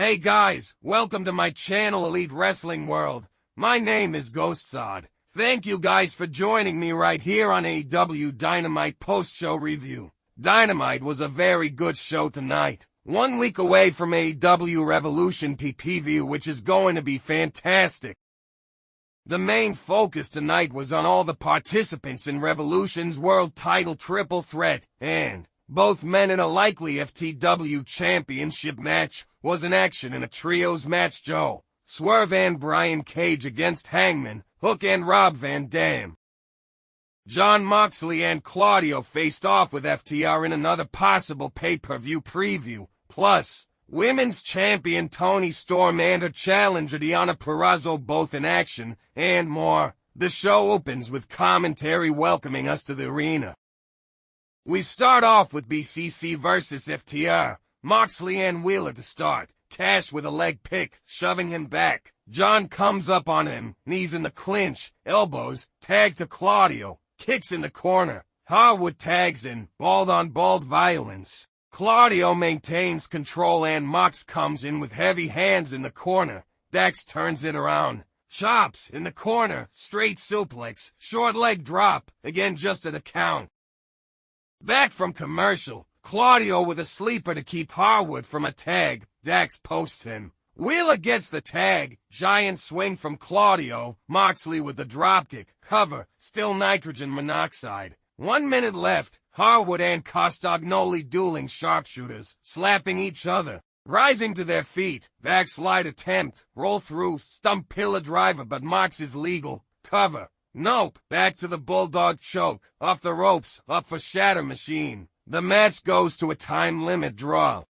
Hey guys, welcome to my channel Elite Wrestling World. My name is GhostSaad. Thank you guys for joining me right here on AEW Dynamite post-show review. Dynamite was a very good show tonight. 1 week away from AEWRevolution PPV, which is going to be fantastic. The main focus tonight was on all the participants in Revolution's World Title Triple Threat, and both men in a likely FTW Championship match was in action in a trios match. Swerve and Brian Cage against Hangman, Hook and Rob Van Dam. Jon Moxley and Claudio faced off with FTR in another possible pay-per-view preview. Plus, Women's Champion Toni Storm and her challenger Deonna Purrazzo both in action, and more. The show opens with commentary welcoming us to the arena. We start off with BCC versus FTR. Moxley and Wheeler to start. Cash with a leg pick, shoving him back. John comes up on him, knees in the clinch, elbows, tag to Claudio, kicks in the corner. Harwood tags in, ball-on-ball violence. Claudio maintains control and Mox comes in with heavy hands in the corner. Dax turns it around. Chops in the corner, straight suplex, short leg drop, again just at a count. Back from commercial, Claudio with a sleeper to keep Harwood from a tag. Dax posts him. Wheeler gets the tag. Giant swing from Claudio. Moxley with the dropkick. Cover. Still nitrogen monoxide. 1 minute left. Harwood and Costagnoli dueling sharpshooters, slapping each other. Rising to their feet. Backslide attempt. Roll through. Stump pillar driver, but Mox is legal. Cover. Nope. Back to the bulldog choke. Off the ropes. Up for shatter machine. The match goes to a time limit draw.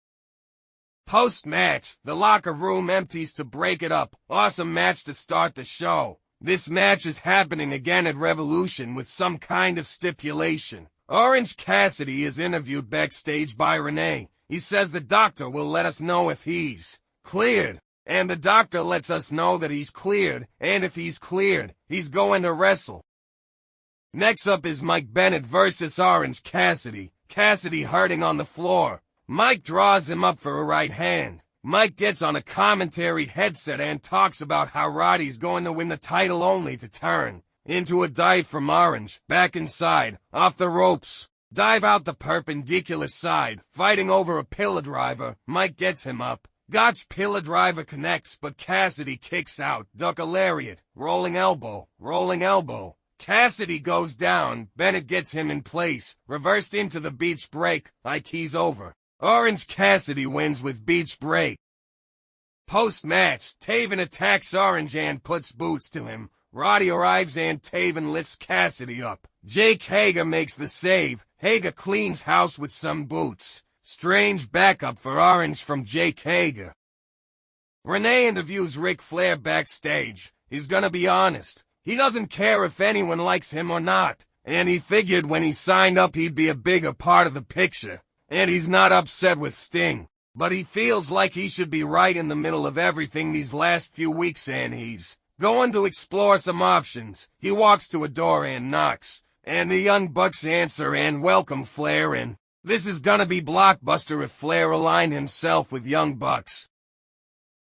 Post-match, the locker room empties to break it up. Awesome match to start the show. This match is happening again at Revolution with some kind of stipulation. Orange Cassidy is interviewed backstage by Renee. He says the doctor will let us know if he's cleared. And the doctor lets us know that he's cleared, and if he's cleared, he's going to wrestle. Next up is Mike Bennett versus Orange Cassidy. Cassidy hurting on the floor. Mike draws him up for a right hand. Mike gets on a commentary headset and talks about how Roddy's going to win the title only to turn into a dive from Orange. Back inside, off the ropes. Dive out the perpendicular side, fighting over a pillar driver. Mike gets him up. Gotch pillar driver connects, but Cassidy kicks out. Duck a lariat. Rolling elbow. Rolling elbow. Cassidy goes down. Bennett gets him in place. Reversed into the beach break. IT's over. Orange Cassidy wins with beach break. Post-match, Taven attacks Orange and puts boots to him. Roddy arrives and Taven lifts Cassidy up. Jake Hager makes the save. Hager cleans house with some boots. Strange backup for Orange from Jake Hager. Renee interviews Ric Flair backstage. He's gonna be honest. He doesn't care if anyone likes him or not. And he figured when he signed up he'd be a bigger part of the picture. And he's not upset with Sting. But he feels like he should be right in the middle of everything these last few weeks, and he's going to explore some options. He walks to a door and knocks. And the Young Bucks answer and welcome Flair in. This is gonna be blockbuster if Flair aligned himself with Young Bucks.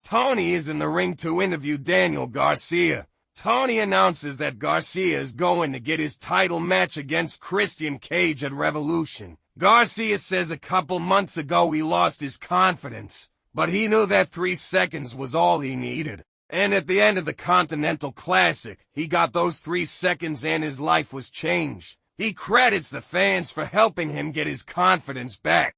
Tony is in the ring to interview Daniel Garcia. Tony announces that Garcia is going to get his title match against Christian Cage at Revolution. Garcia says a couple months ago he lost his confidence, but he knew that 3 seconds was all he needed. And at the end of the Continental Classic, he got those 3 seconds and his life was changed. He credits the fans for helping him get his confidence back.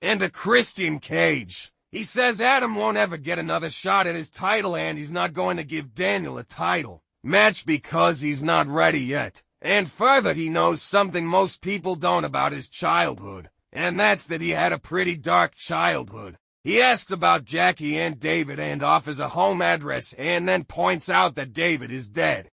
And to Christian Cage, he says Adam won't ever get another shot at his title and he's not going to give Daniel a title match because he's not ready yet. And further, he knows something most people don't about his childhood, and that's that he had a pretty dark childhood. He asks about Jackie and David and offers a home address and then points out that David is dead.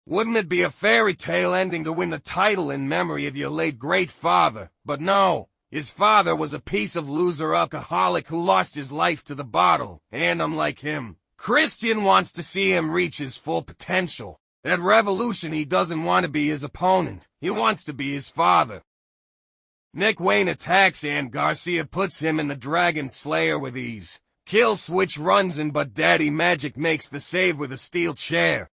Wouldn't it be a fairy tale ending to win the title in memory of your late great father? But no, his father was a piece of loser alcoholic who lost his life to the bottle, and unlike him, Christian wants to see him reach his full potential. At Revolution he doesn't want to be his opponent, he wants to be his father. Nick Wayne attacks and Garcia puts him in the Dragon Slayer with ease. Kill Switch runs in but Daddy Magic makes the save with a steel chair.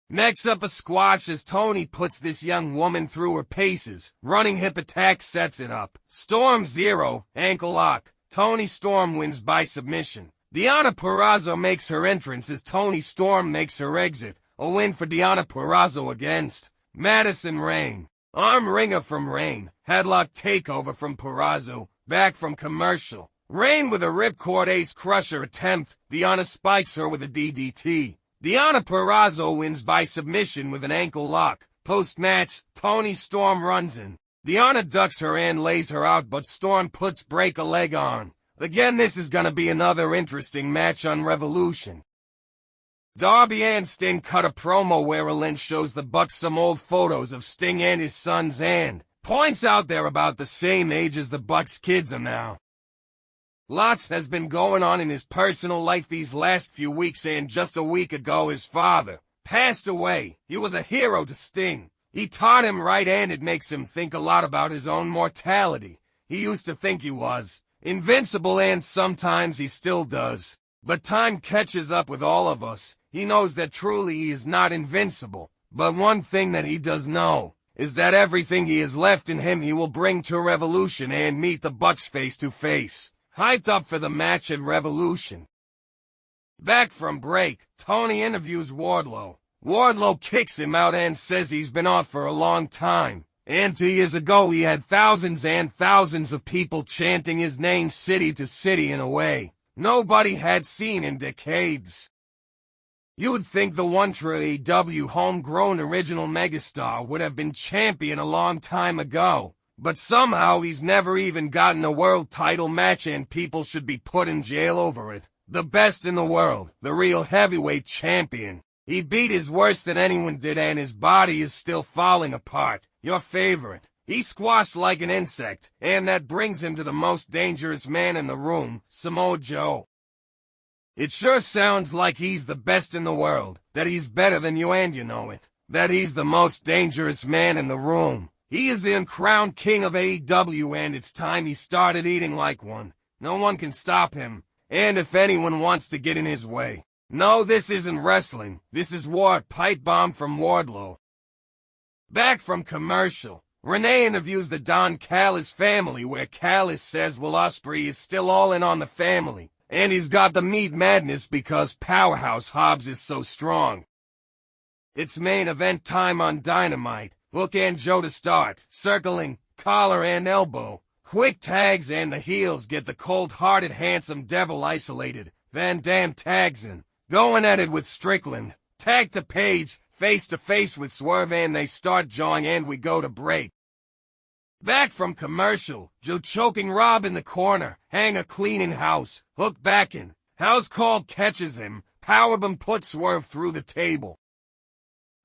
Next up a squash as Toni puts this young woman through her paces. Running hip attack sets it up. Storm 0, ankle lock. Toni Storm wins by submission. Deonna Purrazzo makes her entrance as Toni Storm makes her exit. A win for Deonna Purrazzo against Madison Rayne. Arm wringer from Rayne. Headlock takeover from Purrazzo. Back from commercial. Rayne with a ripcord ace crusher attempt. Deonna spikes her with a DDT. Deonna Purrazzo wins by submission with an ankle lock. Post-match, Toni Storm runs in. Deonna ducks her and lays her out, but Storm puts break a leg on. Again, this is gonna be another interesting match on Revolution. Darby and Sting cut a promo where Lynch shows the Bucks some old photos of Sting and his sons and points out they're about the same age as the Bucks kids are now. Lots has been going on in his personal life these last few weeks, and just a week ago his father passed away. He was a hero to Sting. He taught him right, and it makes him think a lot about his own mortality. He used to think he was invincible, and sometimes he still does. But time catches up with all of us. He knows that truly he is not invincible. But one thing that he does know is that everything he has left in him he will bring to Revolution and meet the Bucks face to face. Hyped up for the match at Revolution. Back from break, Tony interviews Wardlow. Wardlow kicks him out and says he's been off for a long time. And 2 years ago he had thousands and thousands of people chanting his name city to city in a way nobody had seen in decades. You'd think the one true AEW homegrown original megastar would have been champion a long time ago. But somehow he's never even gotten a world title match, and people should be put in jail over it. The best in the world, the real heavyweight champion. He beat his worse than anyone did, and his body is still falling apart. Your favorite. He squashed like an insect, and that brings him to the most dangerous man in the room, Samoa Joe. It sure sounds like he's the best in the world, that he's better than you and you know it, that he's the most dangerous man in the room. He is the uncrowned king of AEW, and it's time he started eating like one. No one can stop him, and if anyone wants to get in his way. No, this isn't wrestling. This is war. Pipe bomb from Wardlow. Back from commercial, Renee interviews the Don Callis family, where Callis says Will Ospreay is still all in on the family, and he's got the meat madness because Powerhouse Hobbs is so strong. It's main event time on Dynamite. Hook and Joe to start, circling, collar and elbow. Quick tags and the heels get the cold-hearted handsome devil isolated. Van Dam tags in, going at it with Strickland. Tag to Page, face-to-face with Swerve, and they start jawing, and we go to break. Back from commercial, Joe choking Rob in the corner. Hanger cleaning house. Hook back in. House call catches him. Powerbomb puts Swerve through the table.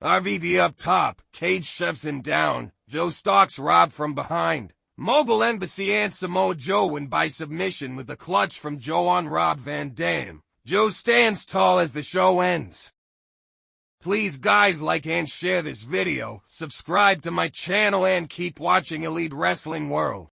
RVD up top, Cage shoves him down. Joe stalks Rob from behind. Mogul Embassy and Samoa Joe win by submission with a clutch from Joe on Rob Van Dam. Joe stands tall as the show ends. Please guys, like and share this video, subscribe to my channel, and keep watching Elite Wrestling World.